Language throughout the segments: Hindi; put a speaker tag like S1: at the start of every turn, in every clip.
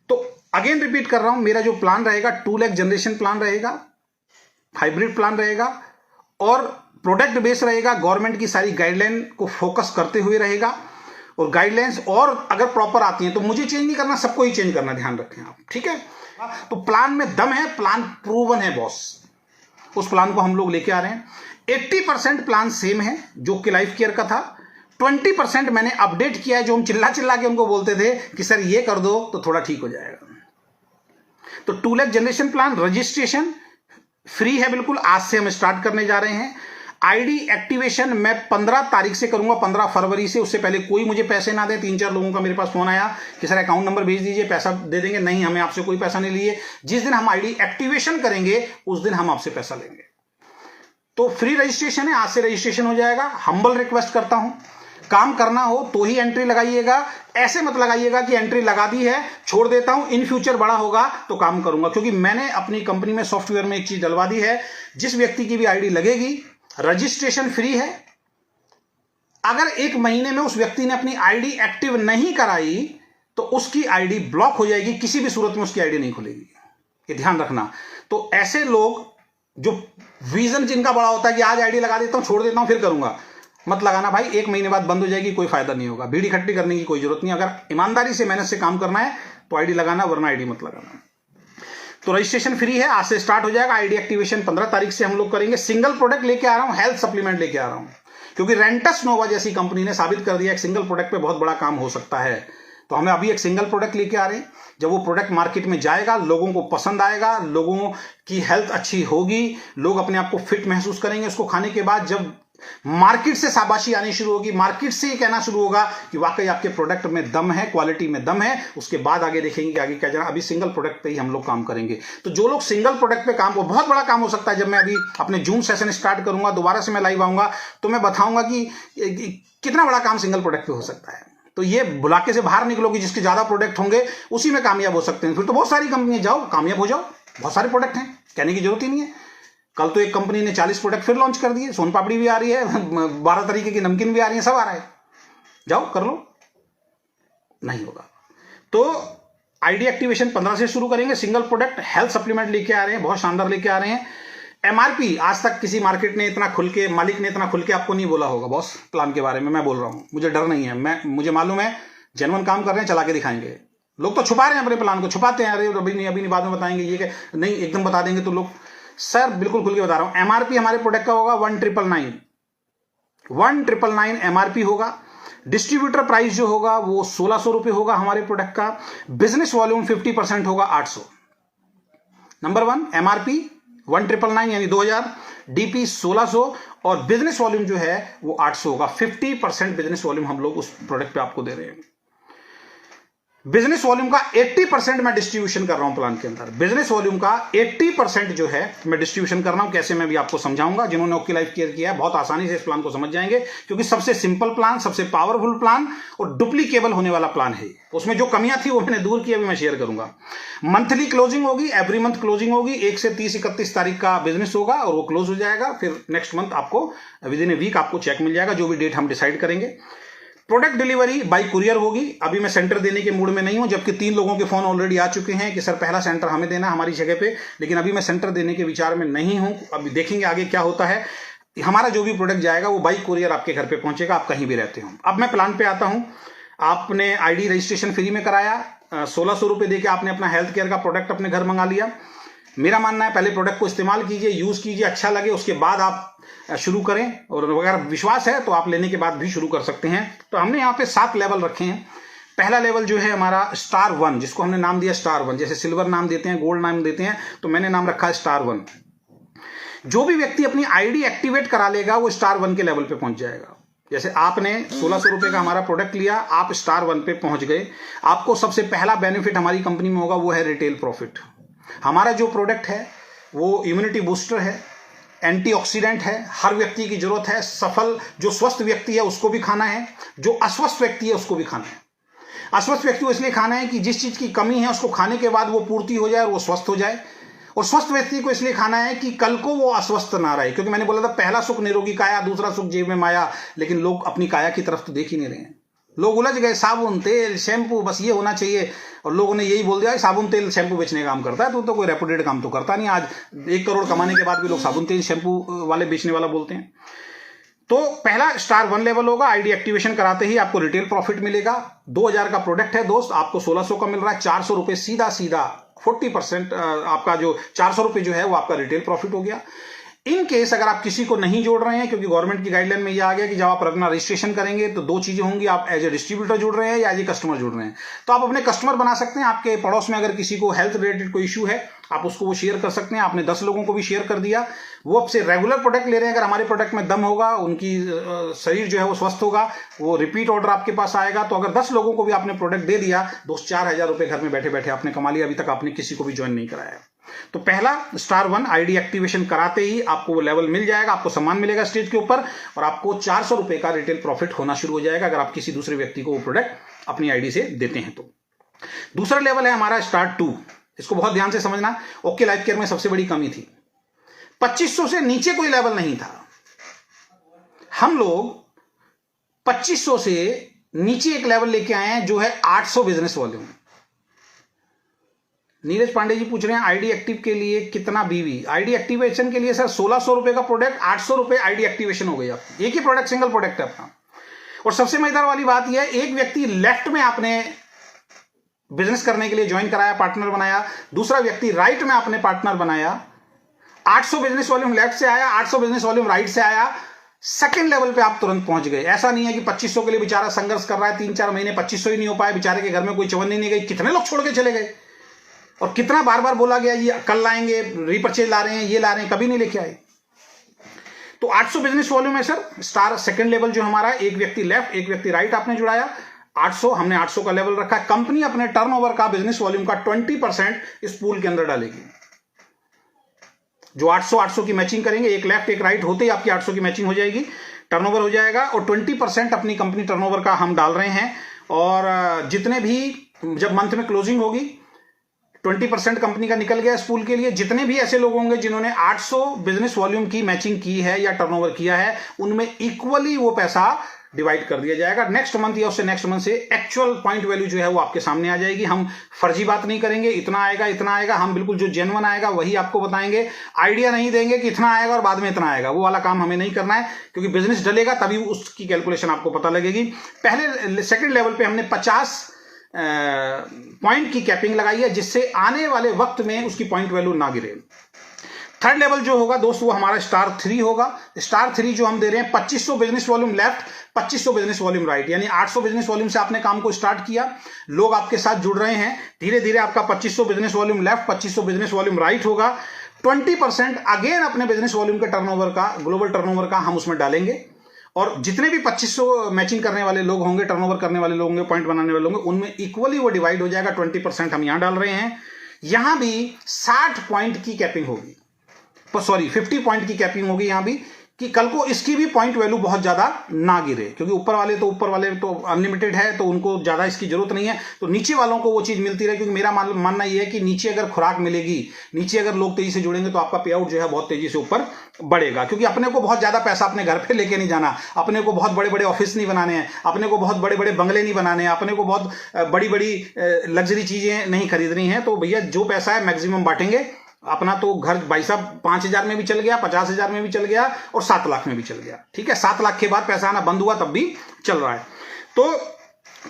S1: तो अगेन रिपीट कर रहा हूं, मेरा जो प्लान रहेगा 2 लाख जनरेशन प्लान रहेगा, हाइब्रिड प्लान रहेगा और प्रोडक्ट बेस रहेगा, गवर्नमेंट की सारी गाइडलाइन को फोकस करते हुए रहेगा। और गाइडलाइंस और अगर प्रॉपर आती हैं तो मुझे चेंज नहीं करना, सबको ही चेंज करना, ध्यान रखें आप, ठीक है। तो प्लान में दम है, प्लान प्रूवन है बॉस, उस प्लान को हम लोग लेके आ रहे हैं। 80% प्लान सेम है जो कि लाइफ केयर का था, 20% मैंने अपडेट किया है, जो हम चिल्ला चिल्ला के उनको बोलते थे कि सर ये कर दो तो थोड़ा ठीक हो जाएगा। तो 2 lakh generation plan registration free है बिल्कुल, आज से हम स्टार्ट करने जा रहे हैं। आईडी एक्टिवेशन मैं 15 तारीख से करूंगा, 15 फरवरी से, उससे पहले कोई मुझे पैसे ना दे। 3-4 लोगों का मेरे पास फोन आया कि सर अकाउंट नंबर भेज दीजिए, पैसा दे देंगे। नहीं, हमें आपसे कोई पैसा नहीं लिए, जिस दिन हम आईडी एक्टिवेशन करेंगे उस दिन हम आपसे पैसा लेंगे। तो फ्री रजिस्ट्रेशन है, आज से रजिस्ट्रेशन हो जाएगा। हम्बल रिक्वेस्ट करता हूं, काम करना हो तो ही एंट्री लगाइएगा, ऐसे मत लगाइएगा कि एंट्री लगा दी है छोड़ देता हूं, इन फ्यूचर बड़ा होगा तो काम करूंगा। क्योंकि मैंने अपनी कंपनी में सॉफ्टवेयर में एक चीज डलवा दी है, जिस व्यक्ति की भी आईडी लगेगी रजिस्ट्रेशन फ्री है। अगर 1 महीने में उस व्यक्ति ने अपनी आईडी एक्टिव नहीं कराई तो उसकी आईडी ब्लॉक हो जाएगी, किसी भी सूरत में उसकी आईडी नहीं खुलेगी, ये ध्यान रखना। तो ऐसे लोग जो विजन जिनका बड़ा होता है कि आज आईडी लगा देता हूं छोड़ देता हूं फिर करूंगा, मत लगाना भाई, 1 महीने बाद बंद हो जाएगी, कोई फायदा नहीं होगा। भीड़ इकट्ठी करने की कोई जरूरत नहीं, अगर ईमानदारी से मेहनत से काम करना है तो आईडी लगाना, वरना आईडी मत लगाना। तो रजिस्ट्रेशन फ्री है, आज से स्टार्ट हो जाएगा। आईडी एक्टिवेशन 15 तारीख से हम लोग करेंगे। सिंगल प्रोडक्ट लेके आ रहा हूं, हेल्थ सप्लीमेंट लेके आ रहा हूं, क्योंकि रेंटस नोवा जैसी कंपनी ने साबित कर दिया एक सिंगल प्रोडक्ट पे बहुत बड़ा काम हो सकता है। तो हमें अभी एक सिंगल प्रोडक्ट लेके आ रहे हैं। जब वो प्रोडक्ट मार्केट में जाएगा, लोगों को पसंद आएगा, लोगों की हेल्थ अच्छी होगी, लोग अपने आप को फिट महसूस करेंगे उसको खाने के बाद। जब मार्केट से शाबाशी आनी शुरू होगी, मार्केट से ये कहना शुरू होगा कि वाकई आपके प्रोडक्ट में दम है, क्वालिटी में दम है, उसके बाद आगे देखेंगे कि आगे क्या जाना। अभी सिंगल प्रोडक्ट पे ही हम लोग काम करेंगे। तो जो लोग सिंगल प्रोडक्ट पे काम को, बहुत बड़ा काम हो सकता है। जब मैं अभी अपने जूम सेशन स्टार्ट करूंगा, दोबारा से मैं लाइव आऊंगा तो मैं बताऊंगा कि कितना बड़ा काम सिंगल प्रोडक्ट पे हो सकता है। तो ये बुलाके से बाहर निकलोगे, जिसके ज्यादा प्रोडक्ट होंगे उसी में कामयाब हो सकते हैं। फिर तो बहुत सारी कंपनियां, जाओ कामयाब हो जाओ, बहुत सारे प्रोडक्ट हैं, कहने की जरूरत ही नहीं है। कल तो एक कंपनी ने 40 प्रोडक्ट फिर लॉन्च कर दिए, सोन पापड़ी भी आ रही है, 12 तरीके की नमकीन भी आ रही है, सब आ रहा है, जाओ कर लो। नहीं होगा तो आईडी एक्टिवेशन 15 से शुरू करेंगे। सिंगल प्रोडक्ट हेल्थ सप्लीमेंट लेके आ रहे हैं, बहुत शानदार लेके आ रहे हैं। एमआरपी आज तक किसी मार्केट ने इतना खुल के, मालिक ने इतना खुल के आपको नहीं बोला होगा बॉस प्लान के बारे में। मैं बोल रहा हूं, मुझे डर नहीं है, मुझे मालूम है जेन्युइन काम कर रहे हैं, चला के दिखाएंगे। लोग तो छुपा रहे हैं अपने प्लान को, छुपाते हैं, अरे अभी नहीं बाद में बताएंगे, ये नहीं एकदम बता देंगे तो लोग। सर बिल्कुल खुल के बता रहा हूं, एमआरपी हमारे प्रोडक्ट का होगा 1999 एमआरपी होगा। डिस्ट्रीब्यूटर प्राइस जो होगा वो 1600 रुपए होगा हमारे प्रोडक्ट का। बिजनेस वॉल्यूम 50% होगा 800। नंबर 1 एमआरपी 1999 यानी 2000, डीपी 1600 और बिजनेस वॉल्यूम जो है वो 800 होगा। 50% बिजनेस वॉल्यूम हम लोग उस प्रोडक्ट पे आपको दे रहे हैं। बिजनेस वॉल्यूम का 80% मैं डिस्ट्रीब्यूशन कर रहा हूं प्लान के अंदर। बिजनेस वॉल्यूम का 80% जो है मैं डिस्ट्रीब्यूशन कर रहा हूं। कैसे मैं भी आपको समझाऊंगा। जिन्होंने ओके लाइफ केयर किया है बहुत आसानी से इस प्लान को समझ जाएंगे, क्योंकि सबसे सिंपल प्लान, सबसे पावरफुल प्लान और डुप्लीकेबल होने वाला प्लान है। उसमें जो कमियां थी वो मैंने दूर की, अभी मैं शेयर करूंगा। मंथली क्लोजिंग होगी, एवरी मंथ क्लोजिंग होगी। 1 से 30-31 तारीख का बिजनेस होगा और वो क्लोज हो जाएगा। फिर नेक्स्ट मंथ आपको विद इन ए वीक आपको चेक मिल जाएगा, जो भी डेट हम डिसाइड करेंगे। प्रोडक्ट डिलीवरी बाय कुरियर होगी। अभी मैं सेंटर देने के मूड में नहीं हूं, जबकि 3 लोगों के फोन ऑलरेडी आ चुके हैं कि सर पहला सेंटर हमें देना हमारी जगह पे, लेकिन अभी मैं सेंटर देने के विचार में नहीं हूं। अभी देखेंगे आगे क्या होता है। हमारा जो भी प्रोडक्ट जाएगा वो बाय कुरियर आपके घर पे पहुंचेगा, आप कहीं भी रहते हो। अब मैं प्लान पे आता हूं। आपने आईडी रजिस्ट्रेशन फ्री में कराया, 1600 रुपए देके आपने अपना हेल्थ केयर का प्रोडक्ट अपने घर मंगा लिया। मेरा मानना है पहले प्रोडक्ट को इस्तेमाल कीजिए, यूज कीजिए, अच्छा लगे उसके बाद आप शुरू करें। और अगर विश्वास है तो आप लेने के बाद भी शुरू कर सकते हैं। तो हमने यहाँ पे 7 लेवल रखे हैं। पहला लेवल जो है हमारा स्टार 1, जिसको हमने नाम दिया स्टार 1। जैसे सिल्वर नाम देते हैं, गोल्ड नाम देते हैं, तो मैंने नाम रखा है स्टार 1। जो भी व्यक्ति अपनी आईडी एक्टिवेट करा लेगा वो स्टार 1 के लेवल पे पहुंच जाएगा। जैसे आपने 1600 रुपए का हमारा प्रोडक्ट लिया, आप स्टार 1 पे पहुंच गए। आपको सबसे पहला बेनिफिट हमारी कंपनी में होगा वो है रिटेल प्रॉफिट। हमारा जो प्रोडक्ट है वो इम्यूनिटी बूस्टर है, एंटीऑक्सीडेंट है, हर व्यक्ति की जरूरत है। सफल जो स्वस्थ व्यक्ति है उसको भी खाना है, जो अस्वस्थ व्यक्ति है उसको भी खाना है। अस्वस्थ व्यक्ति को इसलिए खाना है कि जिस चीज की कमी है उसको खाने के बाद वो पूर्ति हो जाए और वो स्वस्थ हो जाए। और स्वस्थ व्यक्ति को इसलिए खाना है कि कल को वो अस्वस्थ ना रहे। क्योंकि मैंने बोला था पहला सुख निरोगी काया, दूसरा सुख जेब में माया, लेकिन लोग अपनी काया की तरफ तो देख ही नहीं रहे हैं। लोग उलझ गए, साबुन तेल शैम्पू बस ये होना चाहिए, और लोगों ने यही बोल दिया साबुन तेल शैम्पू बेचने का काम करता है, तो कोई रेपुटेड काम तो करता नहीं। आज 1 करोड़ कमाने के बाद भी लोग साबुन तेल शैम्पू वाले बेचने वाला बोलते हैं। तो पहला स्टार 1 लेवल होगा, आईडी एक्टिवेशन कराते ही आपको रिटेल प्रॉफिट मिलेगा। 2000 का प्रोडक्ट है दोस्त, आपको 1600 का मिल रहा है, 400 रुपए सीधा 40% आपका जो 400 रुपए जो है वो आपका रिटेल प्रॉफिट हो गया। इन केस अगर आप किसी को नहीं जोड़ रहे हैं, क्योंकि गवर्नमेंट की गाइडलाइन में यह आ गया कि जब आप अपना रजिस्ट्रेशन करेंगे तो 2 चीजें होंगी, आप एज ए डिस्ट्रीब्यूटर जुड़ रहे हैं या एज ए कस्टमर जुड़ रहे हैं। तो आप अपने कस्टमर बना सकते हैं। आपके पड़ोस में अगर किसी को हेल्थ रिलेटेड कोई इशू है, आप उसको वो शेयर कर सकते हैं। आपने 10 लोगों को भी शेयर कर दिया, वो आपसे रेगुलर प्रोडक्ट ले रहे हैं। अगर हमारे प्रोडक्ट में दम होगा, उनकी शरीर जो है वो स्वस्थ होगा, वो रिपीट ऑर्डर आपके पास आएगा। तो अगर 10 लोगों को भी आपने प्रोडक्ट दे दिया, दोस्त 4000 रुपए घर में बैठे बैठे आपने कमा लिया। अभी तक आपने किसी को भी ज्वाइन नहीं कराया। तो पहला स्टार 1 आईडी एक्टिवेशन कराते ही आपको वो लेवल मिल जाएगा, आपको सम्मान मिलेगा स्टेज के ऊपर, और आपको 400 रुपए का रिटेल प्रॉफिट होना शुरू हो जाएगा अगर आप किसी दूसरे व्यक्ति को वो प्रोडक्ट अपनी आईडी से देते हैं तो। दूसरा लेवल है हमारा स्टार 2। इसको बहुत ध्यान से समझना। ओके लाइफ केयर में सबसे बड़ी कमी थी 2500 से नीचे कोई लेवल नहीं था। हम लोग 2500 से नीचे एक लेवल लेके आए हैं जो है 800 बिजनेस वॉल्यूम। नीरज पांडे जी पूछ रहे हैं आईडी एक्टिव के लिए कितना बीवी? आईडी एक्टिवेशन के लिए सर 1600 रुपए का प्रोडक्ट, 800 रुपए आईडी एक्टिवेशन हो गई आपकी। एक ही प्रोडक्ट, सिंगल प्रोडक्ट है अपना। और सबसे मजेदार वाली बात यह है, एक व्यक्ति लेफ्ट में आपने बिजनेस करने के लिए ज्वाइन कराया, पार्टनर बनाया, दूसरा व्यक्ति राइट में आपने पार्टनर बनाया। 800 बिजनेस वॉल्यूम लेफ्ट से आया, 800 बिजनेस वॉल्यूम राइट से आया। सेकंड लेवल पे आप तुरंत पहुंच गए। ऐसा नहीं है कि 2500 के लिए बेचारा संघर्ष कर रहा है, 3-4 महीने 2500 ही नहीं हो पाए, बेचारे के घर में कोई चवन्नी नहीं गई। कितने लोग छोड़ के चले गए, और कितना बार बार बोला गया ये कल लाएंगे, रीपर्चेज ला रहे हैं, ये ला रहे हैं, कभी नहीं लेके आए। तो 800 बिजनेस वॉल्यूम है सर स्टार सेकंड लेवल जो हमारा, एक व्यक्ति लेफ्ट एक व्यक्ति राइट आपने जुड़ाया। 800 हमने 800 का लेवल रखा। कंपनी अपने टर्नओवर का, बिजनेस वॉल्यूम का 20% इस पूल के अंदर डालेगी। जो 800 की मैचिंग करेंगे, एक लेफ्ट एक राइट होते ही आपकी 800 की मैचिंग हो जाएगी, टर्नओवर हो जाएगा। और 20% अपनी कंपनी टर्नओवर का हम डाल रहे हैं। और जितने भी, जब मंथ में क्लोजिंग होगी 20% कंपनी का निकल गया इस पूल के लिए। जितने भी ऐसे लोग होंगे जिन्होंने 800 बिजनेस वॉल्यूम की मैचिंग की है या टर्नओवर किया है, उनमें इक्वली वो पैसा डिवाइड कर दिया जाएगा। नेक्स्ट मंथ या उससे नेक्स्ट मंथ से एक्चुअल पॉइंट वैल्यू जो है वो आपके सामने आ जाएगी। हम फर्जी बात नहीं करेंगे, इतना आएगा इतना आएगा। हम बिल्कुल जो जेन्युइन आएगा वही आपको बताएंगे। आइडिया नहीं देंगे कि इतना आएगा और बाद में इतना आएगा, वो वाला काम हमें नहीं करना है, क्योंकि बिजनेस डलेगा तभी उसकी कैलकुलेशन आपको पता लगेगी। पहले सेकेंड लेवल पे हमने 50 पॉइंट की कैपिंग लगाई है, जिससे आने वाले वक्त में उसकी पॉइंट वैल्यू ना गिरे। थर्ड लेवल जो होगा दोस्त वो हमारा स्टार 3 होगा। स्टार 3 जो हम दे रहे हैं 2500 business volume left, 2500 business volume right, यानी 800 बिजनेस वॉल्यूम से आपने काम को स्टार्ट किया, लोग आपके साथ जुड़ रहे हैं, धीरे धीरे आपका 2500 business volume left 2500 business volume right होगा। 20% अगेन अपने बिजनेस वॉल्यूम के टर्नओवर का, ग्लोबल टर्नओवर का हम उसमें डालेंगे। और जितने भी 2500 मैचिंग करने वाले लोग होंगे, टर्नओवर करने वाले लोग होंगे, पॉइंट बनाने वाले होंगे, उनमें इक्वली वो डिवाइड हो जाएगा। 20% हम यहां डाल रहे हैं। यहां भी 60 पॉइंट की कैपिंग होगी, सॉरी 50 पॉइंट की कैपिंग होगी यहां भी, कि कल को इसकी भी पॉइंट वैल्यू बहुत ज्यादा ना गिरे, क्योंकि ऊपर वाले तो अनलिमिटेड है, तो उनको ज्यादा इसकी जरूरत नहीं है। तो नीचे वालों को वो चीज मिलती रहे, क्योंकि मेरा मानना यह है कि नीचे अगर खुराक मिलेगी, नीचे अगर लोग तेजी से जुड़ेंगे तो आपका पे आउट जो है बहुत तेजी से ऊपर बढ़ेगा। क्योंकि अपने को बहुत ज्यादा पैसा अपने घर पे लेके नहीं जाना, अपने को बहुत बड़े बड़े ऑफिस नहीं बनाने हैं, अपने को बहुत बड़े बड़े बंगले नहीं बनाने हैं, अपने को बहुत बड़ी बड़ी लग्जरी चीजें नहीं खरीदनी है। तो भैया जो पैसा है मैक्सिमम बांटेंगे। अपना तो घर भाई साहब 5000 में भी चल गया, 50,000 में भी चल गया, और 7 लाख में भी चल गया। ठीक है, 7 लाख के बाद पैसा आना बंद हुआ तब भी चल रहा है। तो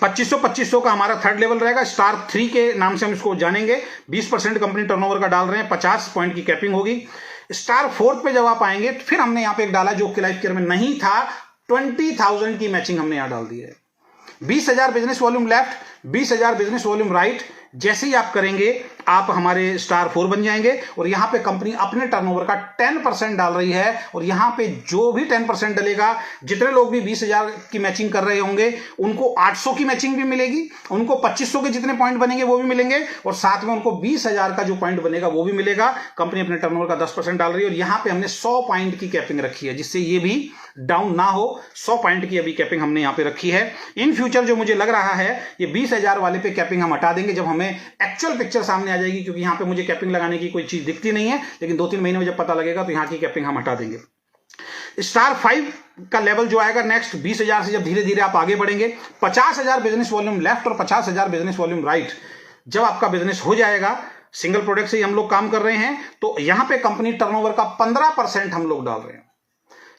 S1: 2500 का हमारा थर्ड लेवल रहेगा। स्टार 3 के नाम से हम इसको जानेंगे। 20% कंपनी टर्नओवर का डाल रहे हैं, 50 पॉइंट की कैपिंग होगी। स्टार 4 पे जब आप आएंगे तो फिर हमने यहां पे एक डाला जो कि लाइफ केयर में नहीं था, 20,000 की मैचिंग हमने यहां डाल दी है। 20,000 business volume left, 20,000 business volume right. जैसे ही आप करेंगे आप हमारे स्टार 4 बन जाएंगे। और यहां पे कंपनी अपने टर्नओवर का 10% डाल रही है, और यहां पे जो भी 10% डलेगा, जितने लोग भी 20,000 की मैचिंग कर रहे होंगे उनको 800 की मैचिंग भी मिलेगी, उनको 2500 के जितने पॉइंट बनेंगे वो भी मिलेंगे, और साथ में उनको 20,000 का जो पॉइंट बनेगा वो भी मिलेगा। कंपनी अपने टर्नओवर का 10% डाल रही है, और यहां पे हमने 100 पॉइंट की कैपिंग रखी है, जिससे ये भी डाउन ना हो। 100 पॉइंट की अभी कैपिंग हमने यहां पे रखी है। इन फ्यूचर जो मुझे लग रहा है ये 20,000 वाले पे कैपिंग हम हटा देंगे जब हमें एक्चुअल पिक्चर सामने आ जाएगी, क्योंकि यहां पे मुझे कैपिंग लगाने की कोई चीज दिखती नहीं है, लेकिन 2-3 महीने में जब पता लगेगा तो यहां की कैपिंग हम हटा देंगे। स्टार 5 का लेवल जो आएगा नेक्स्ट 20,000 से जब धीरे धीरे आप आगे बढ़ेंगे, 50,000 बिजनेस वॉल्यूम लेफ्ट और 50,000 बिजनेस वॉल्यूम राइट, जब आपका बिजनेस हो जाएगा, सिंगल प्रोडक्ट से ही हम लोग काम कर रहे हैं, तो यहां पे कंपनी टर्नओवर का 15% हम लोग डाल रहे हैं।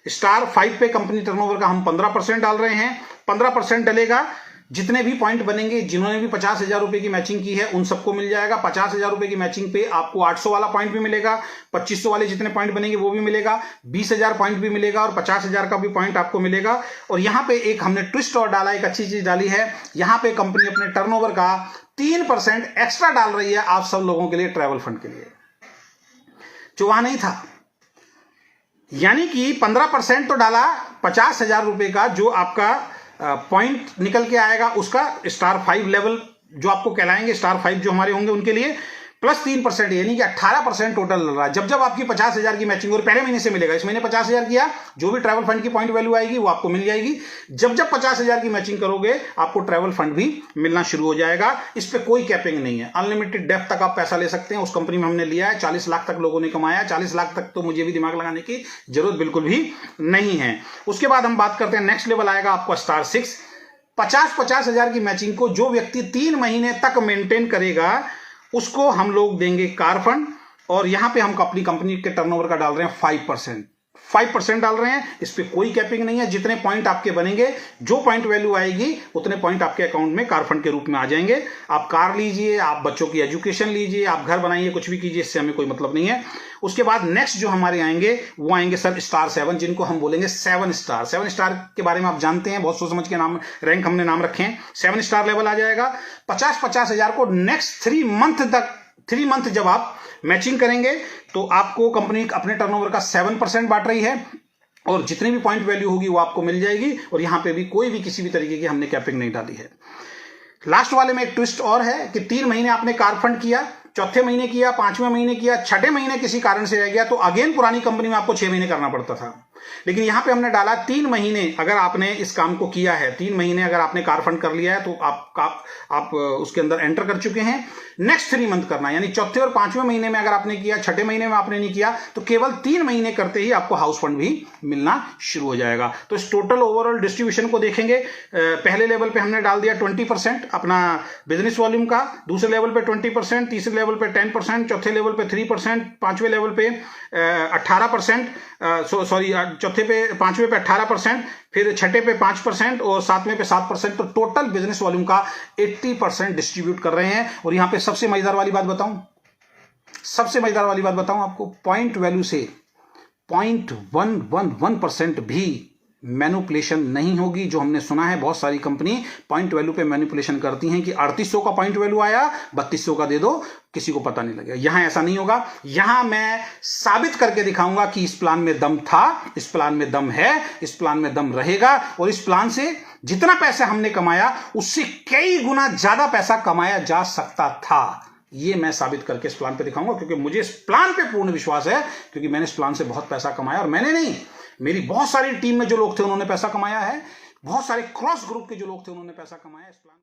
S1: स्टार 5 पे कंपनी टर्नओवर का हम 15% डाल रहे हैं। 15% डलेगा, जितने भी पॉइंट बनेंगे, जिन्होंने भी 50,000 रुपए की मैचिंग की है उन सबको मिल जाएगा। 50,000 रुपए की मैचिंग पे आपको 800 वाला पॉइंट भी मिलेगा, 2500 वाले जितने पॉइंट बनेंगे वो भी मिलेगा, 20,000 पॉइंट भी मिलेगा और 50,000 का भी पॉइंट आपको मिलेगा। और यहां पे एक हमने ट्विस्ट और डाला, एक अच्छी चीज डाली है, यहां पे कंपनी अपने टर्नओवर का 3% एक्स्ट्रा डाल रही है आप सब लोगों के लिए, ट्रैवल फंड के लिए, जो वहां नहीं था। यानी कि 15% तो डाला 50,000 रुपए का, जो आपका पॉइंट निकल के आएगा उसका स्टार 5 लेवल जो आपको कहलाएंगे, स्टार 5 जो हमारे होंगे उनके लिए, प्लस 3%, यानी कि 18% टोटल लग रहा है। जब जब आपकी 50,000 की मैचिंग और पहले महीने से मिलेगा, इस महीने 50,000 किया, जो भी ट्रैवल फंड की पॉइंट वैल्यू आएगी वो आपको मिल जाएगी। जब जब 50,000 की मैचिंग करोगे आपको ट्रैवल फंड भी मिलना शुरू हो जाएगा। इस पर कोई कैपिंग नहीं है, अनलिमिटेड डेप्थ तक आप पैसा ले सकते हैं। उस कंपनी में हमने लिया है, 40 लाख तक लोगों ने कमाया, 40 लाख तक तो मुझे भी दिमाग लगाने की जरूरत बिल्कुल भी नहीं है। उसके बाद हम बात करते हैं, नेक्स्ट लेवल आएगा आपका स्टार 6। 50,000 की मैचिंग को जो व्यक्ति 3 महीने तक मेंटेन करेगा उसको हम लोग देंगे कार फंड। और यहां पे हम अपनी कंपनी के टर्नओवर का डाल रहे हैं 5% डाल रहे हैं। इस पे कोई कैपिंग नहीं है, जितने पॉइंट आपके बनेंगे, जो पॉइंट वैल्यू आएगी उतने पॉइंट आपके अकाउंट में कार फंड के रूप में आ जाएंगे। आप कार लीजिए, आप बच्चों की एजुकेशन लीजिए, आप घर बनाइए, कुछ भी कीजिए, इससे हमें कोई मतलब नहीं है। उसके बाद नेक्स्ट जो हमारे आएंगे वो आएंगे सर स्टार 7, जिनको हम बोलेंगे 7 स्टार। 7 स्टार के बारे में आप जानते हैं, बहुत सोच समझ के नाम रैंक हमने नाम रखे हैं। 7 स्टार लेवल आ जाएगा। 50,000 को नेक्स्ट 3 मंथ जब आप मैचिंग करेंगे तो आपको कंपनी अपने टर्नओवर का 7% बांट रही है और जितनी भी पॉइंट वैल्यू होगी वो आपको मिल जाएगी। और यहां पे भी कोई भी किसी भी तरीके की हमने कैपिंग नहीं डाली है। लास्ट वाले में एक ट्विस्ट और है कि 3 महीने आपने कार फंड किया, चौथे महीने किया, 5वें महीने किया, 6ठे महीने किसी कारण से रह गया तो अगेन पुरानी कंपनी में आपको 6 महीने करना पड़ता था। लेकिन यहां पे हमने डाला 3 महीने अगर आपने इस काम को किया है, 3 महीने अगर आपने कार फंड कर लिया है तो आप उसके अंदर एंटर कर चुके हैं। नेक्स्ट 3 मंथ करना, यानी चौथे और 5वें महीने में अगर आपने किया, 6ठे महीने में आपने नहीं किया, तो केवल 3 महीने करते ही आपको हाउस फंड भी मिलना शुरू हो जाएगा। तो इस टोटल ओवरऑल डिस्ट्रीब्यूशन को देखेंगे, पहले लेवल पे हमने डाल दिया 20% अपना बिजनेस वॉल्यूम का, दूसरे लेवल पे 20%, तीसरे लेवल पे 10%, चौथे लेवल पे 3%, पांचवें लेवल पे 18%, चौथे पे 5वें पे 18%, फिर छठे पे 5% और 7वें पे 7%। तो टोटल बिजनेस वॉल्यूम का 80% डिस्ट्रीब्यूट कर रहे हैं। और यहां पे सबसे मजेदार वाली बात बताऊं आपको, पॉइंट वैल्यू से 0.111% भी मैनिपुलेशन नहीं होगी। जो हमने सुना है बहुत सारी कंपनी पॉइंट वैल्यू पे मैनिपुलेशन करती हैं कि 3800 का पॉइंट वैल्यू आया, 3200 का दे दो, किसी को पता नहीं लगेगा। यहां ऐसा नहीं होगा। यहां मैं साबित करके दिखाऊंगा कि इस प्लान में दम था, इस प्लान में दम है, इस प्लान में दम रहेगा। और इस प्लान से जितना पैसा हमने कमाया उससे कई गुना ज्यादा पैसा कमाया जा सकता था। ये मैं साबित करके इस प्लान पे दिखाऊंगा, क्योंकि मुझे इस प्लान पे पूर्ण विश्वास है, क्योंकि मैंने इस प्लान से बहुत पैसा कमाया। और मैंने नहीं, मेरी बहुत सारी टीम में जो लोग थे उन्होंने पैसा कमाया है, बहुत सारे क्रॉस ग्रुप के जो लोग थे उन्होंने पैसा कमाया इस प्लान।